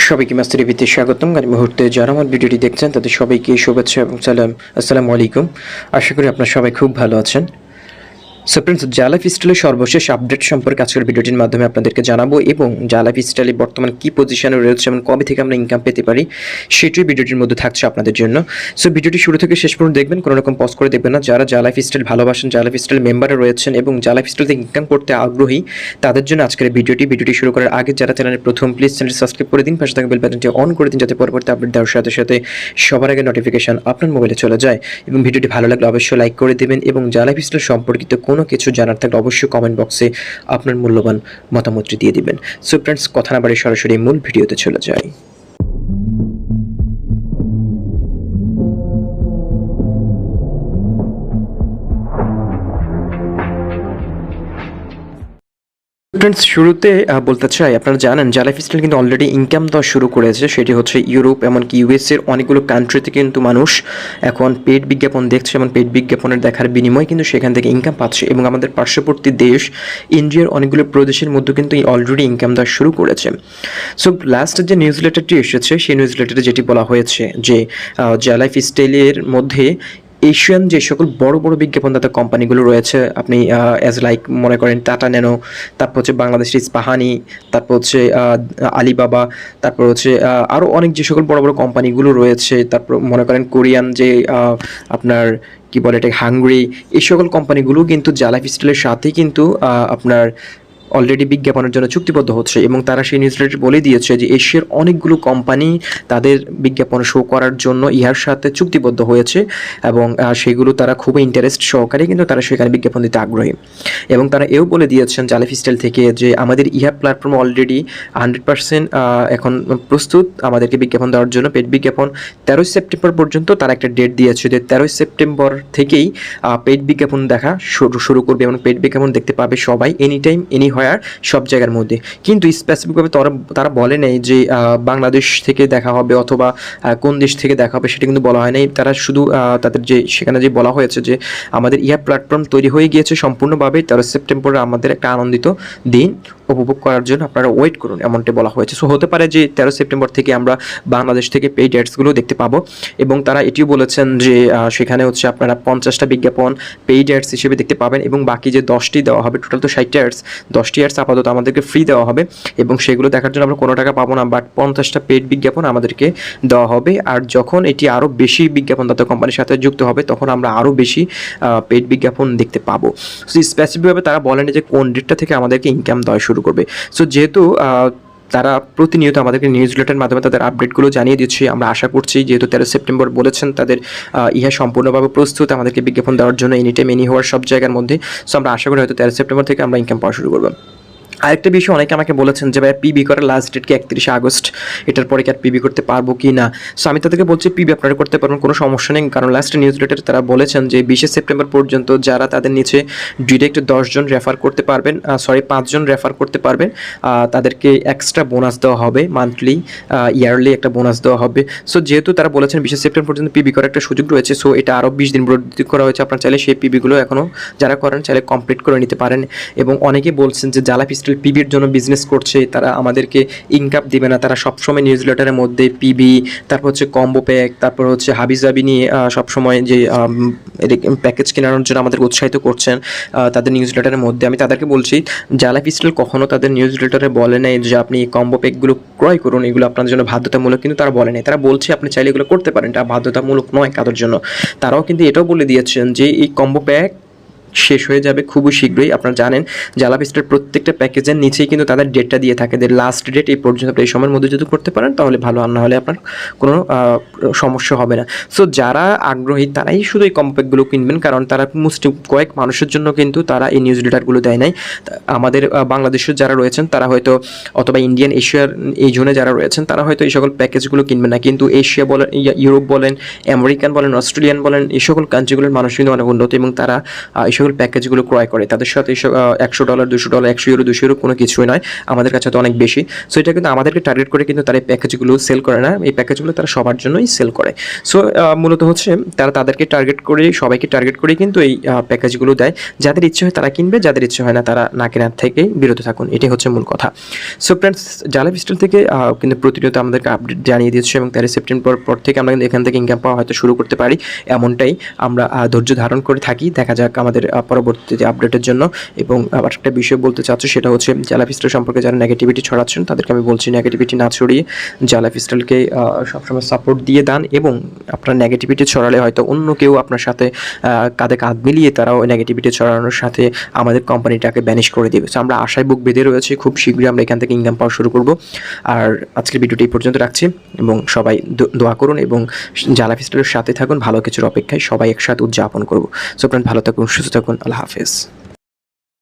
সবাইকে মাস্টার টিভিতে স্বাগতম। এই মুহূর্তে যারা আমার ভিডিওটি দেখছেন তাদের সবাইকে শুভেচ্ছা এবং সালাম। আসসালামু আলাইকুম। আশা করি আপনারা সবাই খুব ভালো আছেন। সো ফ্রেন্ডস, জালাইফস্টাইলের সর্বশেষ আপডেট সম্পর্কে আজকের ভিডিওটির মাধ্যমে আপনাদেরকে জানাবো এবং জালাইফস্টাইলে বর্তমান কি পজিশনে রয়েছে এবং কবে থেকে আমরা ইনকাম পেতে পারি সেটাই ভিডিওটির মধ্যে থাকছে আপনাদের জন্য। সো ভিডিওটি শুরু থেকে শেষ পর্যন্ত দেখবেন, কোনো রকম পজ করে দেখবেন না। যারা জালাইফস্টাইল ভালোবাসেন, জালাইফস্টাইল মেম্বারে রয়েছেন এবং জালাইফস্টাইল থেকে ইনকাম করতে আগ্রহী তাদের জন্য আজকের ভিডিওটি শুরু করার আগে যারা চ্যানেলের প্রথম প্লিজ চ্যানেলটি সাবস্ক্রাইব করে দিন, পাশে থাকা বেল বাটনটি অন করে দিন যাতে পরবর্তী আপডেট দেওয়ার সাথে সাথে সবার আগে নোটিফিকেশন আপনার মোবাইলে চলে যায়। এবং ভিডিওটি ভালো লাগলে অবশ্যই লাইক করে দেবেন এবং জালাইফস্টাইল সম্পর্কিত কোনো কিছু জানার থাকলে অবশ্যই কমেন্ট বক্সে আপনার মূল্যবান মতামতটি দিয়ে দিবেন। সো ফ্রেন্ডস, কথা না বাড়িয়ে সরাসরি মূল ভিডিওতে চলে যায়। ফ্রেন্ডস, শুরুতে বলতে চাই, আপনারা জানেন জালাইফস্টাইল কিন্তু অলরেডি ইনকাম দেওয়া শুরু করেছে। সেটি হচ্ছে ইউরোপ এমনকি ইউএসের অনেকগুলো কান্ট্রিতে কিন্তু মানুষ এখন পেইড বিজ্ঞাপন দেখছে এবং পেইড বিজ্ঞাপনের দেখার বিনিময়ে কিন্তু সেখান থেকে ইনকাম পাচ্ছে। এবং আমাদের পার্শ্ববর্তী দেশ ইন্ডিয়ার অনেকগুলো প্রদেশের মধ্যে কিন্তু অলরেডি ইনকাম দেওয়া শুরু করেছে। সো লাস্ট যে নিউজ লেটারটি এসেছে সেই নিউজ লেটারে যেটি বলা হয়েছে যে জালাইফস্টাইলের মধ্যে এশিয়ান যে সকল বড় বড় বিজ্ঞাপনদাতা কোম্পানিগুলো রয়েছে, আপনি অ্যাজ লাইক মনে করেন টাটা ন্যানো, তারপর হচ্ছে বাংলাদেশের ইস্পাহানি, তারপর হচ্ছে আলিবাবা, তারপর হচ্ছে আরও অনেক যে সকল বড় বড় কোম্পানিগুলো রয়েছে, তারপর মনে করেন কোরিয়ান যে আপনার কি বলে এটা হাঙ্গরি, এই সকল কোম্পানিগুলো কিন্তু জালাইফস্টাইলের সাথে কিন্তু আপনার অলরেডি বিজ্ঞাপনের জন্য চুক্তিবদ্ধ হচ্ছে। এবং তারা সেই নিউজলেটারে বলে দিয়েছে যে এশিয়ার অনেকগুলো কোম্পানি তাদের বিজ্ঞাপন শো করার জন্য ইহার সাথে চুক্তিবদ্ধ হয়েছে এবং সেগুলো তারা খুবই ইন্টারেস্ট সহকারে কিন্তু তারা সেখানে বিজ্ঞাপন দিতে আগ্রহী। এবং তারা এও বলে দিয়েছেন জালাইফস্টাইল থেকে যে আমাদের ইহা প্ল্যাটফর্ম অলরেডি 100% এখন প্রস্তুত আমাদেরকে বিজ্ঞাপন দেওয়ার জন্য। পেড বিজ্ঞাপন 13 সেপ্টেম্বর পর্যন্ত তারা একটা ডেট দিয়েছে যে 13 সেপ্টেম্বর থেকেই পেড বিজ্ঞাপন দেখা শুরু করবে এবং পেড বিজ্ঞাপন দেখতে পাবে সবাই, এনি টাইম এনি হয় আর সব জায়গার মধ্যে। কিন্তু স্পেসিফিকভাবে তারা বলে নেই যে বাংলাদেশ থেকে দেখা হবে অথবা কোন দেশ থেকে দেখা হবে, সেটা কিন্তু বলা হয় নাই। তারা শুধু তাদের যে সেখানে যে বলা হয়েছে যে আমাদের ইহা প্ল্যাটফর্ম তৈরি হয়ে গিয়েছে সম্পূর্ণভাবে, 13 সেপ্টেম্বরে আমাদের একটা আনন্দিত দিন উপভোগ করার জন্য আপনারা ওয়েট করুন, এমনটি বলা হয়েছে। সো হতে পারে যে 13 সেপ্টেম্বর থেকে আমরা বাংলাদেশ থেকে পেইড অ্যাডসগুলো দেখতে পাবো। এবং তারা এটিও বলেছেন যে সেখানে হচ্ছে আপনারা 50টা বিজ্ঞাপন পেইড অ্যাডস হিসেবে দেখতে পাবেন এবং বাকি যে 10টি দেওয়া হবে, টোটাল তো 60টা অ্যাডস, 10টি অ্যাডস আপাতত আমাদেরকে ফ্রি দেওয়া হবে এবং সেগুলো দেখার জন্য আমরা কোনো টাকা পাবো না, বাট 50টা পেইড বিজ্ঞাপন আমাদেরকে দেওয়া হবে। আর যখন এটি আরও বেশি বিজ্ঞাপনদাতা কোম্পানির সাথে যুক্ত হবে তখন আমরা আরও বেশি পেইড বিজ্ঞাপন দেখতে পাবো। সো স্পেসিফিকভাবে তারা বলেন যে কোন ডেটটা থেকে আমাদেরকে ইনকাম দেওয়া শুরু করবে। সো যেহেতু তারা প্রতিনিয়ত আমাদেরকে নিউজ লেটারের মাধ্যমে তাদের আপডেটগুলো জানিয়ে দিচ্ছে, আমরা আশা করছি যেহেতু 13 সেপ্টেম্বর বলেছেন তাদের ইহা সম্পূর্ণভাবে প্রস্তুত আমাদেরকে বিজ্ঞাপন দেওয়ার জন্য এনি টাইম এনি হওয়ার সব জায়গার মধ্যে। সো আমরা আশা করি হয়তো 13 সেপ্টেম্বর থেকে আমরা ইনকাম পাওয়া শুরু করবো। আরেকটা বিষয়, অনেকে আমাকে বলেছেন যে ভাই পিবি করার লাস্ট ডেট কি 31 আগস্ট, এটার পরে কি আর পিবি করতে পারবো কি না। সো আমি তাদেরকে বলছি পিবি আপনারা করতে পারবেন, কোনো সমস্যা নেই। কারণ লাস্ট নিউজ লেটারে তারা বলেছেন যে 20 সেপ্টেম্বর পর্যন্ত যারা তাদের নিচে ডিরেক্ট 10 জন রেফার করতে পারবেন, 5 জন রেফার করতে পারবেন, তাদেরকে এক্সট্রা বোনাস দেওয়া হবে, মান্থলি ইয়ারলি একটা বোনাস দেওয়া হবে। সো যেহেতু তারা বলেছেন 20 সেপ্টেম্বর পর্যন্ত পিবি করার একটা সুযোগ রয়েছে, সো এটা আরও 20 দিন বৃদ্ধি করা হয়েছে। আপনারা চাইলে সেই পিবিগুলো এখনও যারা করেন চাইলে কমপ্লিট করে নিতে পারেন। এবং অনেকে বলছেন যে জালাইফস্টাইল পিবির জন্য বিজনেস করছে, তারা আমাদেরকে ইনকাম দিবে না। তারা সবসময় নিউজ লেটারের মধ্যে পিবি, তারপর হচ্ছে কম্বো প্যাক, তারপর হচ্ছে হাবিজাবি নিয়ে সবসময় যে প্যাকেজ কেনার জন্য আমাদের উৎসাহিত করছেন তাদের নিউজ লেটারের মধ্যে। আমি তাদেরকে বলছি জালাইফস্টাইল কখনো তাদের নিউজ লেটারে বলে নাই যে আপনি এই কম্বো প্যাকগুলো ক্রয় করুন, এগুলো আপনার জন্য বাধ্যতামূলক, কিন্তু তারা বলে নাই। তারা বলছে আপনি চাইলে এগুলো করতে পারেন, এটা বাধ্যতামূলক নয় কারোর জন্য। তারাও কিন্তু এটাও বলে দিয়েছেন যে এই কম্বো প্যাক শেষ হয়ে যাবে খুবই শীঘ্রই। আপনারা জানেন জালাইফস্টাইল প্রত্যেকটা প্যাকেজের নিচেই কিন্তু তাদের ডেটটা দিয়ে থাকে, যে লাস্ট ডেট এই পর্যন্ত, এই সময়ের মধ্যে যদি করতে পারেন তাহলে ভালো, আর না হলে আপনার কোনো সমস্যা হবে না। সো যারা আগ্রহী তারাই শুধু এই কম্প্যাকগুলো কিনবেন, কারণ তারা কয়েক মানুষের জন্য কিন্তু তারা এই নিউজ লেটারগুলো দেয় নাই। আমাদের বাংলাদেশের যারা রয়েছেন তারা হয়তো অথবা ইন্ডিয়ান এশিয়ার এই জোনে যারা রয়েছেন তারা হয়তো এই সকল প্যাকেজগুলো কিনবেন না, কিন্তু এশিয়া বলেন, ইউরোপ বলেন, আমেরিকান বলেন, অস্ট্রেলিয়ান বলেন, এই সকল কান্ট্রিগুলোর মানুষ কিন্তু অনেক উন্নত এবং তারা এই সকল প্যাকেজগুলো ক্রয় করে তাদের সাথে $100 $200 €100 €200 কোনো কিছুই নয়, আমাদের কাছে তো অনেক বেশি। সো এটা কিন্তু আমাদেরকে টার্গেট করে কিন্তু তারা এই প্যাকেজগুলো সেল করে না, এই প্যাকেজগুলো তারা সবার জন্যই সেল করে। সো মূলত হচ্ছে তারা তাদেরকে টার্গেট করে, সবাইকে টার্গেট করে কিন্তু এই প্যাকেজগুলো দেয়। যাদের ইচ্ছে হয় তারা কিনবে, যাদের ইচ্ছে হয় না তারা না কেনার থেকেই বিরত থাকুন, এটাই হচ্ছে মূল কথা। সো ফ্রেন্ডস, জালাইফস্টাইল থেকে কিন্তু প্রতিনিয়ত আমাদেরকে আপডেট জানিয়ে দিচ্ছে এবং 13 সেপ্টেম্বর পর থেকে আমরা কিন্তু এখান থেকে ইনকাম পাওয়া হয়তো শুরু করতে পারি, এমনটাই আমরা ধৈর্য ধারণ করে থাকি। দেখা যাক আমাদের পরবর্তী আপডেটের জন্য। এবং আবার একটা বিষয় বলতে চাচ্ছি, সেটা হচ্ছে জালাইফস্টাইল সম্পর্কে যারা নেগেটিভিটি ছড়াচ্ছেন তাদেরকে আমি বলছি নেগেটিভিটি না ছড়িয়ে জালাইফস্টাইলকে সবসময় সাপোর্ট দিয়ে দেন। এবং আপনার নেগেটিভিটি ছড়ালে হয়তো অন্য কেউ আপনার সাথে কাঁধে কাঁধ মিলিয়ে তারাও নেগেটিভিটি ছড়ানোর সাথে আমাদের কোম্পানিটাকে ব্যানিশ করে দেবে। সো আমরা আশায় বুক বেঁধে রয়েছি, খুব শীঘ্রই আমরা এখান থেকে ইনকাম পাওয়া শুরু করব। আর আজকের ভিডিওটি এই পর্যন্ত রাখছি এবং সবাই দোয়া করুন এবং জালাইফস্টাইলের সাথে থাকুন, ভালো কিছুর অপেক্ষায় সবাই একসাথে উদযাপন করব। সো ফ্রেন্ড, ভালো থাকুন, সুস্থ থাকুন, আল্লাহ হাফেজ।